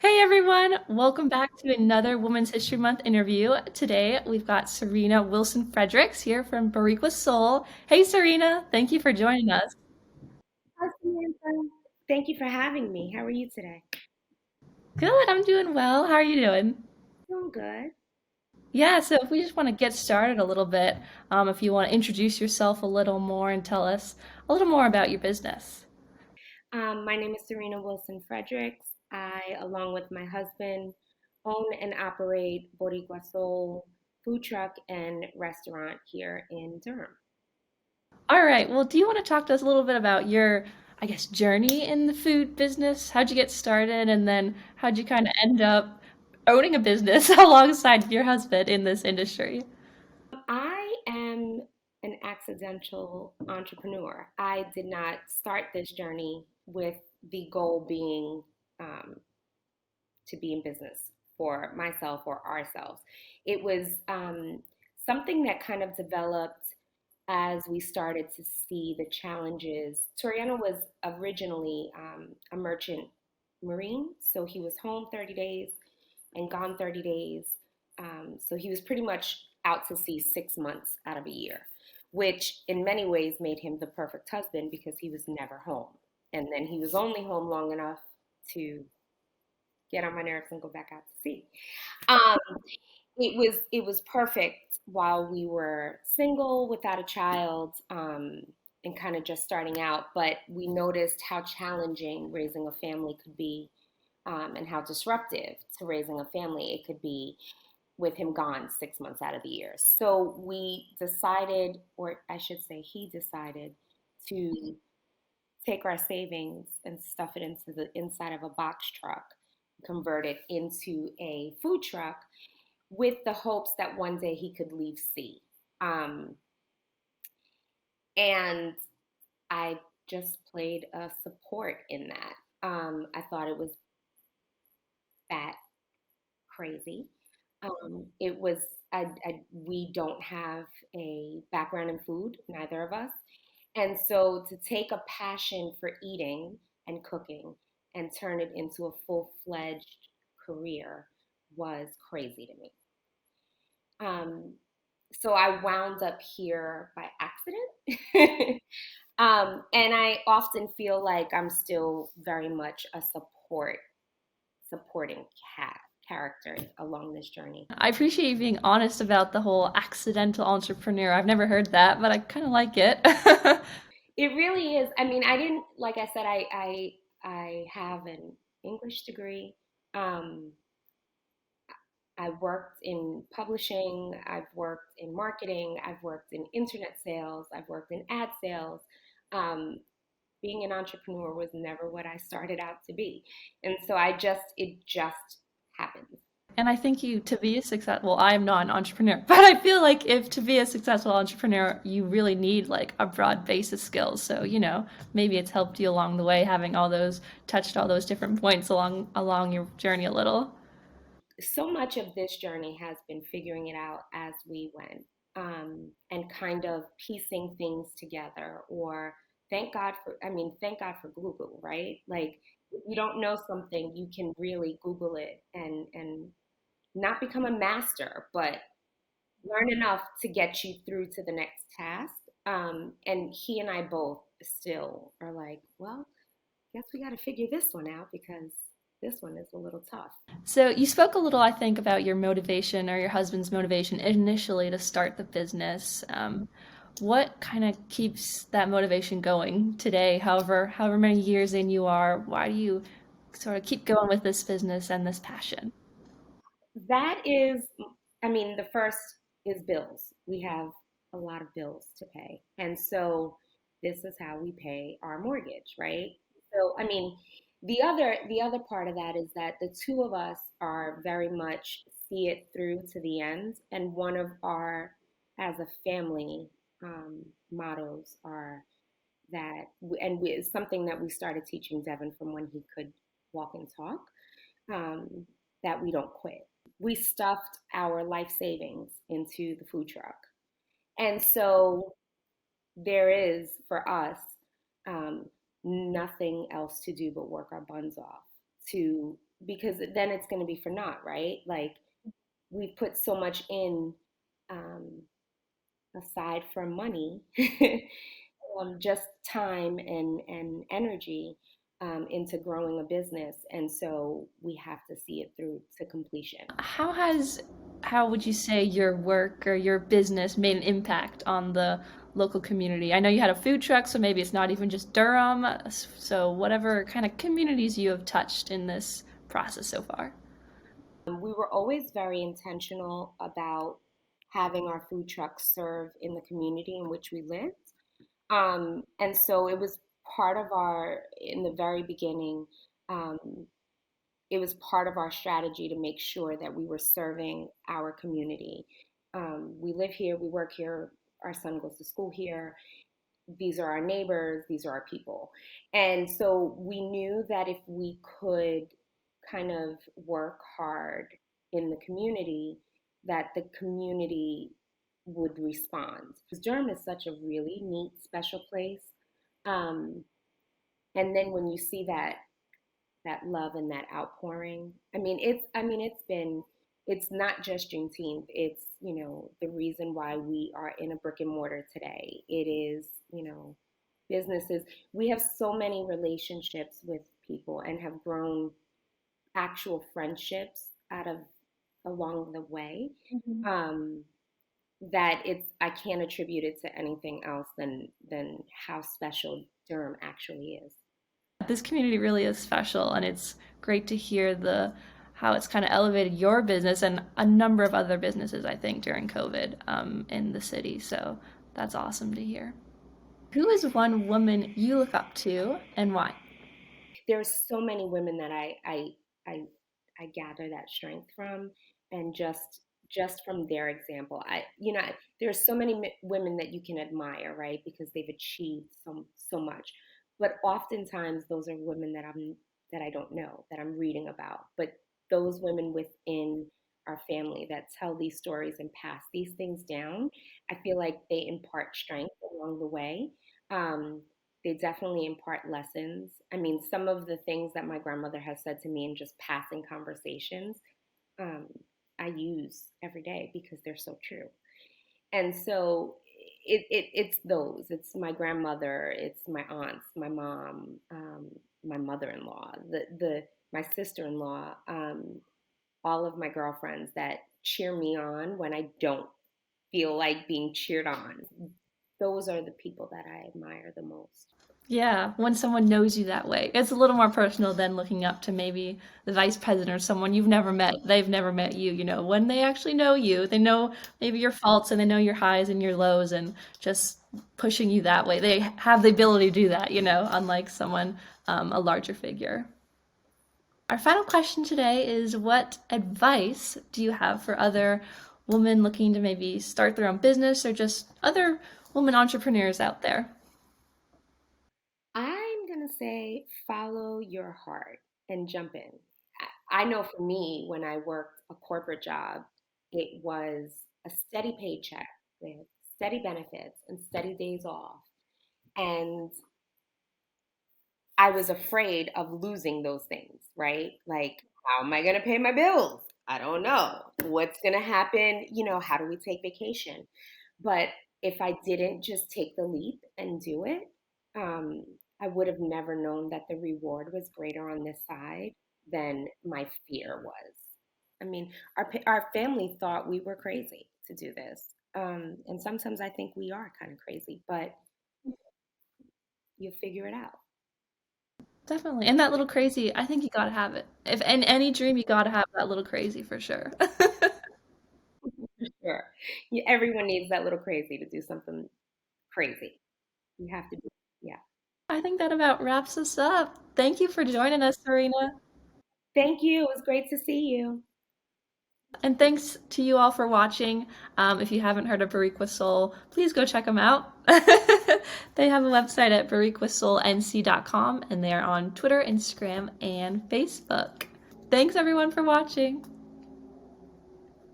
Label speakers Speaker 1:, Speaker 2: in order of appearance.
Speaker 1: Hey everyone, welcome back to another Women's History Month interview. Today we've got Serena Wilson-Fredericks here from Boricua Soul. Hey Serena, thank you for joining us.
Speaker 2: Hi, Samantha. Thank you for having me. How are you today?
Speaker 1: Good, I'm doing well. How are you doing?
Speaker 2: Doing good.
Speaker 1: Yeah, so if we just want to get started a little bit, if you want to introduce yourself a little more and tell us a little more about your business.
Speaker 2: My name is Serena Wilson-Fredericks. I, along with my husband, own and operate Boricua Soul food truck and restaurant here in Durham.
Speaker 1: All right, well, do you want to talk to us a little bit about your, I guess, journey in the food business? How'd you get started, and then how'd you kind of end up owning a business alongside your husband in this industry?
Speaker 2: I am an accidental entrepreneur. I did not start this journey with the goal being um, to be in business for myself or ourselves. It was something that kind of developed as we started to see the challenges. Toriano was originally a merchant marine, so he was home 30 days and gone 30 days. So he was pretty much out to sea 6 months out of a year, which in many ways made him the perfect husband because he was never home. And then he was only home long enough to get on my nerves and go back out to sea. Um, it was perfect while we were single without a child, and kind of just starting out. But we noticed how challenging raising a family could be, and how disruptive to raising a family it could be with him gone 6 months out of the year. So we decided, or I should say, he decided to take our savings and stuff it into the inside of a box truck, convert it into a food truck with the hopes that one day he could leave sea. Um, and I just played a support in that. I thought it was that crazy. It was, we don't have a background in food, neither of us. And so to take a passion for eating and cooking and turn it into a full-fledged career was crazy to me. Um, so I wound up here by accident. And I often feel like I'm still very much a supporting cat character along this journey.
Speaker 1: I appreciate you being honest about the whole accidental entrepreneur. I've never heard that, but I kind of like it.
Speaker 2: It really is. I mean, I didn't, like I said, I have an English degree. Um, I worked in publishing, I've worked in marketing, I've worked in internet sales, I've worked in ad sales. Um, Being an entrepreneur was never what I started out to be. And so it just happened.
Speaker 1: And I think to be a success, well, I am not an entrepreneur, but I feel like if to be a successful entrepreneur, you really need like a broad base of skills. So, maybe it's helped you along the way, having touched all those different points along your journey a little.
Speaker 2: So much of this journey has been figuring it out as we went, and kind of piecing things together. Or thank God for Google, right? Like, if you don't know something, you can really Google it and not become a master, but learn enough to get you through to the next task. And he and I both still are like, well, guess we got to figure this one out because this one is a little tough.
Speaker 1: So you spoke a little, I think, about your motivation or your husband's motivation initially to start the business. What kind of keeps that motivation going today? However many years in you are, why do you sort of keep going with this business and this passion?
Speaker 2: That is, I mean, the first is bills. We have a lot of bills to pay. And so this is how we pay our mortgage, right? So, I mean, the other part of that is that the two of us are very much see it through to the end. And one of our, as a family, mottos are that, it's something that we started teaching Devin from when he could walk and talk, um, that we don't quit. We stuffed our life savings into the food truck. And so there is for us, um, nothing else to do but work our buns off to because then it's going to be for naught, right? Like we've put so much in, um, aside from money, just time and energy, into growing a business. And so we have to see it through to completion.
Speaker 1: How has, how would you say your work or your business made an impact on the local community? I know you had a food truck, so maybe it's not even just Durham. So whatever kind of communities you have touched in this process so far.
Speaker 2: We were always very intentional about having our food trucks serve in the community in which we lived. And so it was part of our, in the very beginning, um, it was part of our strategy to make sure that we were serving our community. We live here, we work here, our son goes to school here. These are our neighbors, these are our people. And so we knew that if we could kind of work hard in the community, that the community would respond. Durham is such a really neat, special place. Um, and then when you see that love and that outpouring. It's not just Juneteenth. It's, the reason why we are in a brick and mortar today. It is, businesses. We have so many relationships with people and have grown actual friendships out of along the way.
Speaker 1: Mhm.
Speaker 2: Um, that I can't attribute it to anything else than how special Durham actually is.
Speaker 1: This community really is special, and it's great to hear the how it's kind of elevated your business and a number of other businesses, I think, during COVID in the city. So that's awesome to hear. Who is one woman you look up to and why?
Speaker 2: There's so many women that I I gather that strength from, and just from their example. There's so many women that you can admire, right? Because they've achieved so much. But oftentimes those are women that I don't know, that I'm reading about. But those women within our family that tell these stories and pass these things down, I feel like they impart strength along the way. Um, they definitely impart lessons. I mean, some of the things that my grandmother has said to me in just passing conversations, um, I use every day because they're so true. And so it's those. It's my grandmother. It's my aunts, my mom, my mother-in-law, my sister-in-law, all of my girlfriends that cheer me on when I don't feel like being cheered on. Those are the people that I admire the most.
Speaker 1: Yeah, when someone knows you that way, it's a little more personal than looking up to maybe the vice president or someone you've never met. They've never met you, when they actually know you, they know maybe your faults and they know your highs and your lows and just pushing you that way. They have the ability to do that, unlike someone, a larger figure. Our final question today is what advice do you have for other women looking to maybe start their own business or just other women entrepreneurs out there?
Speaker 2: I'm going to say follow your heart and jump in. I know for me, when I worked a corporate job, it was a steady paycheck with steady benefits and steady days off. And I was afraid of losing those things, right? Like, how am I going to pay my bills? I don't know. What's going to happen? How do we take vacation? But if I didn't just take the leap and do it, um, I would have never known that the reward was greater on this side than my fear was. I mean, our family thought we were crazy to do this. And sometimes I think we are kind of crazy, but you figure it out.
Speaker 1: Definitely. And that little crazy, I think you gotta have it. If in any dream, you gotta have that little crazy for sure.
Speaker 2: Sure. Yeah, everyone needs that little crazy to do something crazy. You have to do, yeah.
Speaker 1: I think that about wraps us up. Thank you for joining us, Serena.
Speaker 2: Thank you. It was great to see you.
Speaker 1: And thanks to you all for watching. If you haven't heard of Boricua Soul, please go check them out. They have a website at boricuasoulnc.com and they're on Twitter, Instagram, and Facebook. Thanks everyone for watching.